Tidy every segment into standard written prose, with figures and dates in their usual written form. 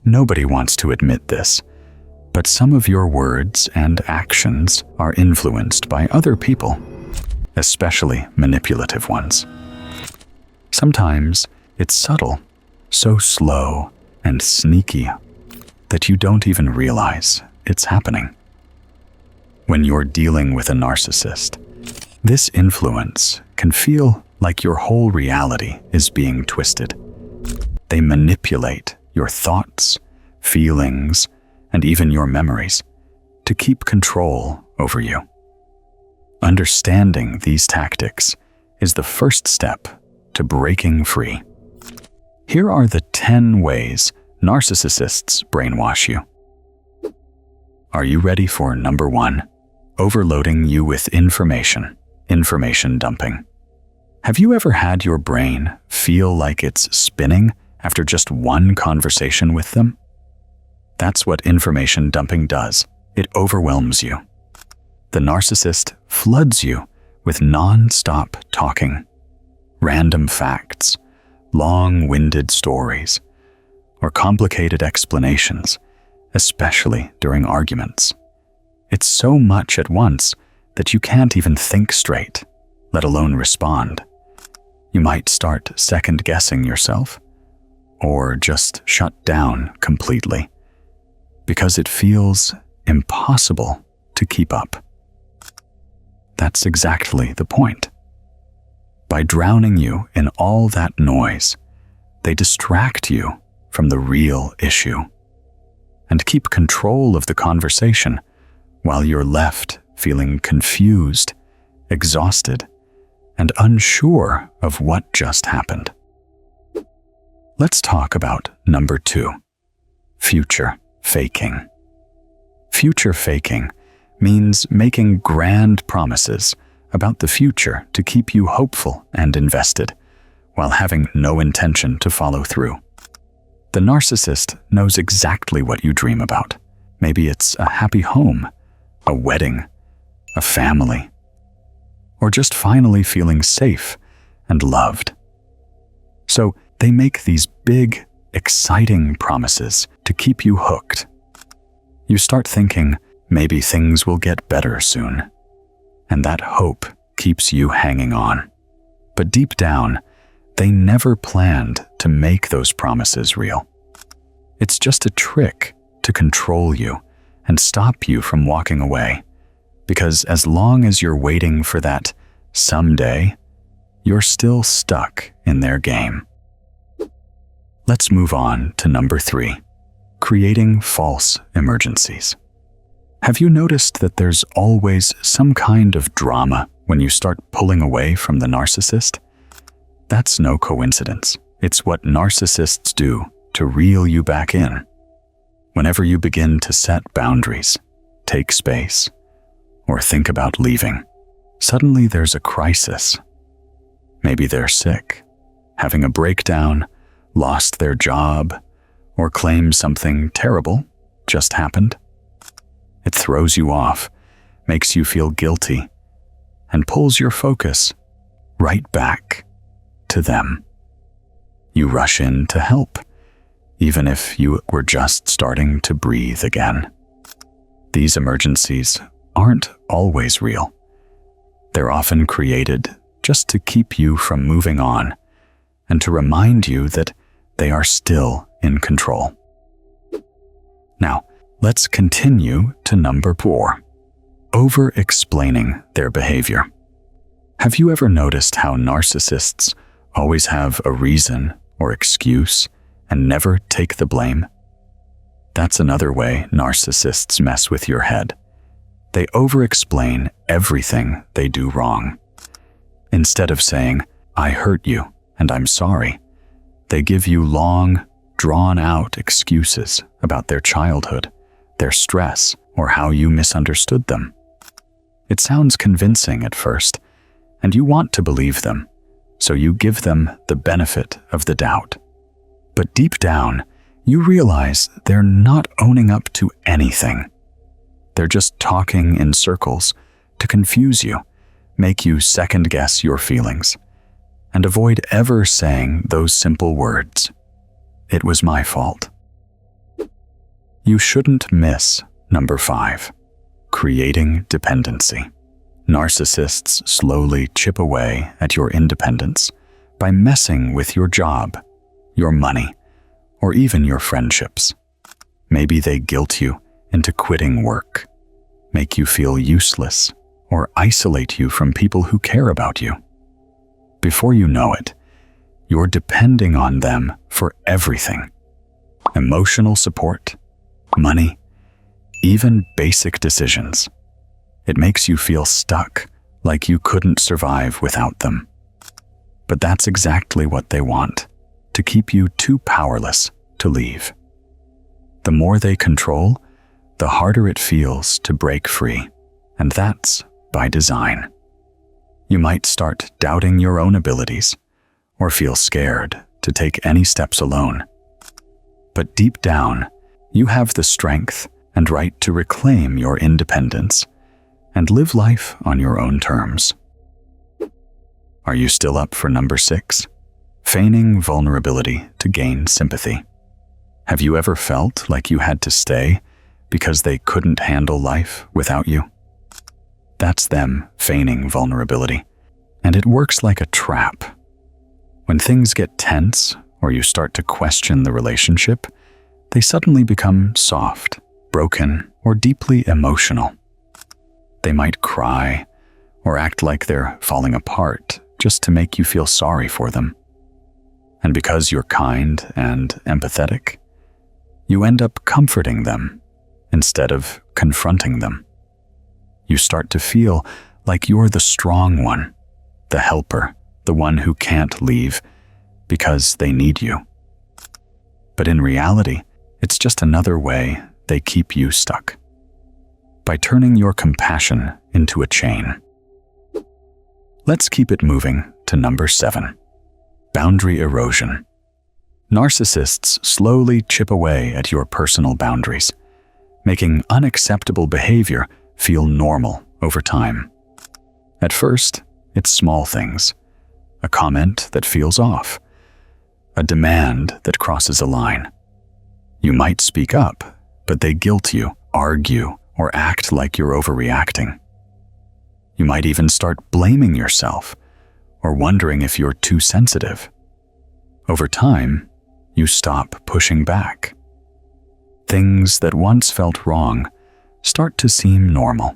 Nobody wants to admit this, but some of your words and actions are influenced by other people, especially manipulative ones. Sometimes it's subtle, so slow and sneaky that you don't even realize it's happening. When you're dealing with a narcissist, this influence can feel like your whole reality is being twisted. They manipulate your thoughts, feelings, and even your memories to keep control over you. Understanding these tactics is the first step to breaking free. Here are the 10 ways narcissists brainwash you. Are you ready for number 1? Overloading you with information dumping. Have you ever had your brain feel like it's spinning after just one conversation with them? That's what information dumping does. It overwhelms you. The narcissist floods you with non-stop talking, random facts, long-winded stories, or complicated explanations, especially during arguments. It's so much at once that you can't even think straight, let alone respond. You might start second-guessing yourself, or just shut down completely, because it feels impossible to keep up. That's exactly the point. By drowning you in all that noise, they distract you from the real issue and keep control of the conversation while you're left feeling confused, exhausted, and unsure of what just happened. Let's talk about number 2, future faking. Future faking means making grand promises about the future to keep you hopeful and invested, while having no intention to follow through. The narcissist knows exactly what you dream about. Maybe it's a happy home, a wedding, a family, or just finally feeling safe and loved. So they make these big, exciting promises to keep you hooked. You start thinking, maybe things will get better soon, and that hope keeps you hanging on. But deep down, they never planned to make those promises real. It's just a trick to control you and stop you from walking away, because as long as you're waiting for that someday, you're still stuck in their game. Let's move on to number 3, creating false emergencies. Have you noticed that there's always some kind of drama when you start pulling away from the narcissist? That's no coincidence. It's what narcissists do to reel you back in. Whenever you begin to set boundaries, take space, or think about leaving, suddenly there's a crisis. Maybe they're sick, having a breakdown, lost their job, or claim something terrible just happened. It throws you off, makes you feel guilty, and pulls your focus right back to them. You rush in to help, even if you were just starting to breathe again. These emergencies aren't always real. They're often created just to keep you from moving on and to remind you that they are still in control. Now, let's continue to number 4, over-explaining their behavior. Have you ever noticed how narcissists always have a reason or excuse and never take the blame? That's another way narcissists mess with your head. They over-explain everything they do wrong. Instead of saying, "I hurt you and I'm sorry," they give you long, drawn-out excuses about their childhood, their stress, or how you misunderstood them. It sounds convincing at first, and you want to believe them, so you give them the benefit of the doubt. But deep down, you realize they're not owning up to anything. They're just talking in circles to confuse you, make you second-guess your feelings, and avoid ever saying those simple words, "It was my fault." You shouldn't miss number 5, creating dependency. Narcissists slowly chip away at your independence by messing with your job, your money, or even your friendships. Maybe they guilt you into quitting work, make you feel useless, or isolate you from people who care about you. Before you know it, you're depending on them for everything: emotional support, money, even basic decisions. It makes you feel stuck, like you couldn't survive without them. But that's exactly what they want, to keep you too powerless to leave. The more they control, the harder it feels to break free, and that's by design. You might start doubting your own abilities, or feel scared to take any steps alone. But deep down, you have the strength and right to reclaim your independence and live life on your own terms. Are you still up for number 6? Feigning vulnerability to gain sympathy. Have you ever felt like you had to stay because they couldn't handle life without you? That's them feigning vulnerability, and it works like a trap. When things get tense or you start to question the relationship, they suddenly become soft, broken, or deeply emotional. They might cry or act like they're falling apart just to make you feel sorry for them. And because you're kind and empathetic, you end up comforting them instead of confronting them. You start to feel like you're the strong one, the helper, the one who can't leave because they need you. But in reality, it's just another way they keep you stuck, by turning your compassion into a chain. Let's keep it moving to number 7, boundary erosion. Narcissists slowly chip away at your personal boundaries, making unacceptable behavior feel normal over time. At first, it's small things: a comment that feels off, a demand that crosses a line. You might speak up, but they guilt you, argue, or act like you're overreacting. You might even start blaming yourself or wondering if you're too sensitive. Over time, you stop pushing back. Things that once felt wrong start to seem normal.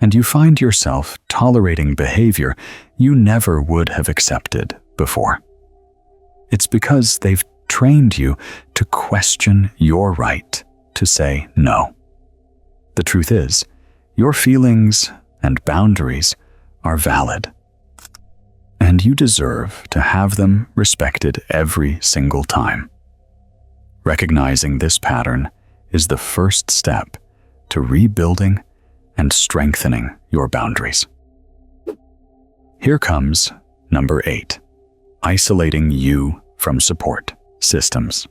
And you find yourself tolerating behavior you never would have accepted before. It's because they've trained you to question your right to say no. The truth is, your feelings and boundaries are valid, and you deserve to have them respected every single time. Recognizing this pattern is the first step to rebuilding and strengthening your boundaries. Here comes number 8, isolating you from support systems.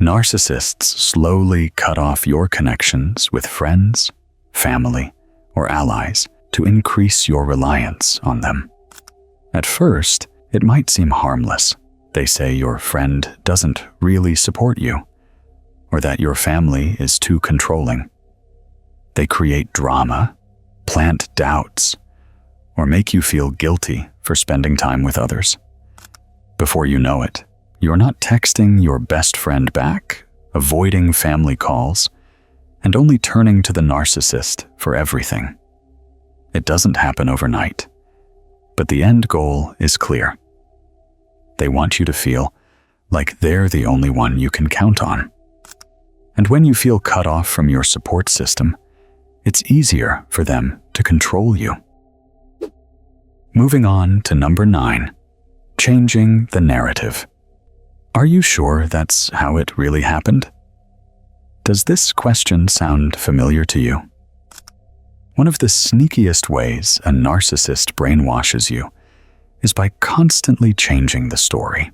Narcissists slowly cut off your connections with friends, family, or allies to increase your reliance on them. At first, it might seem harmless. They say your friend doesn't really support you, or that your family is too controlling. They create drama, plant doubts, or make you feel guilty for spending time with others. Before you know it, you're not texting your best friend back, avoiding family calls, and only turning to the narcissist for everything. It doesn't happen overnight, but the end goal is clear. They want you to feel like they're the only one you can count on. And when you feel cut off from your support system, it's easier for them to control you. Moving on to number 9, changing the narrative. Are you sure that's how it really happened? Does this question sound familiar to you? One of the sneakiest ways a narcissist brainwashes you is by constantly changing the story.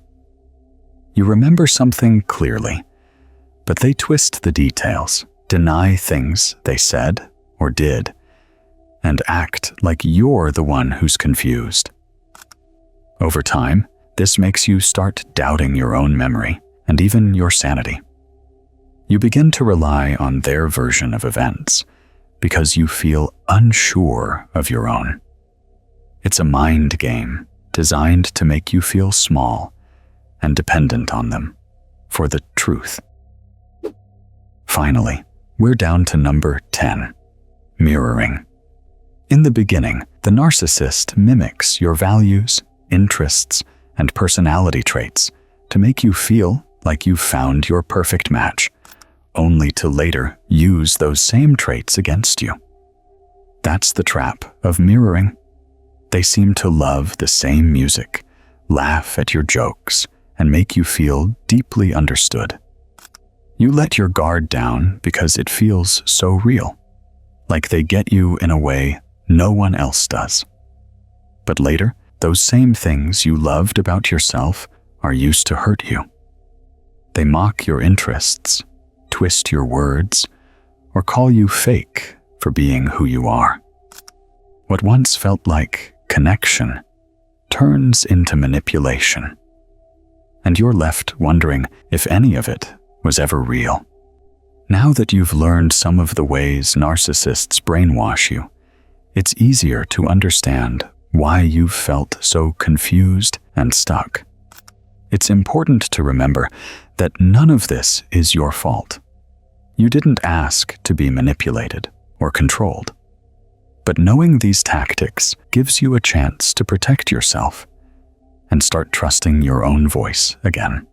You remember something clearly, but they twist the details, deny things they said or did, and act like you're the one who's confused. Over time, this makes you start doubting your own memory and even your sanity. You begin to rely on their version of events because you feel unsure of your own. It's a mind game designed to make you feel small and dependent on them for the truth. Finally, we're down to number 10, mirroring. In the beginning, the narcissist mimics your values, interests, and personality traits to make you feel like you've found your perfect match, only to later use those same traits against you. That's the trap of mirroring. They seem to love the same music, laugh at your jokes, and make you feel deeply understood. You let your guard down because it feels so real, like they get you in a way no one else does. But later, those same things you loved about yourself are used to hurt you. They mock your interests, twist your words, or call you fake for being who you are. What once felt like connection turns into manipulation, and you're left wondering if any of it was ever real. Now that you've learned some of the ways narcissists brainwash you, it's easier to understand why you've felt so confused and stuck. It's important to remember that none of this is your fault. You didn't ask to be manipulated or controlled. But knowing these tactics gives you a chance to protect yourself and start trusting your own voice again.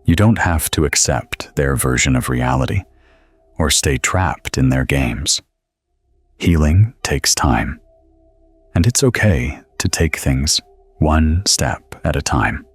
You don't have to accept their version of reality or stay trapped in their games. Healing takes time, and it's okay to take things one step at a time.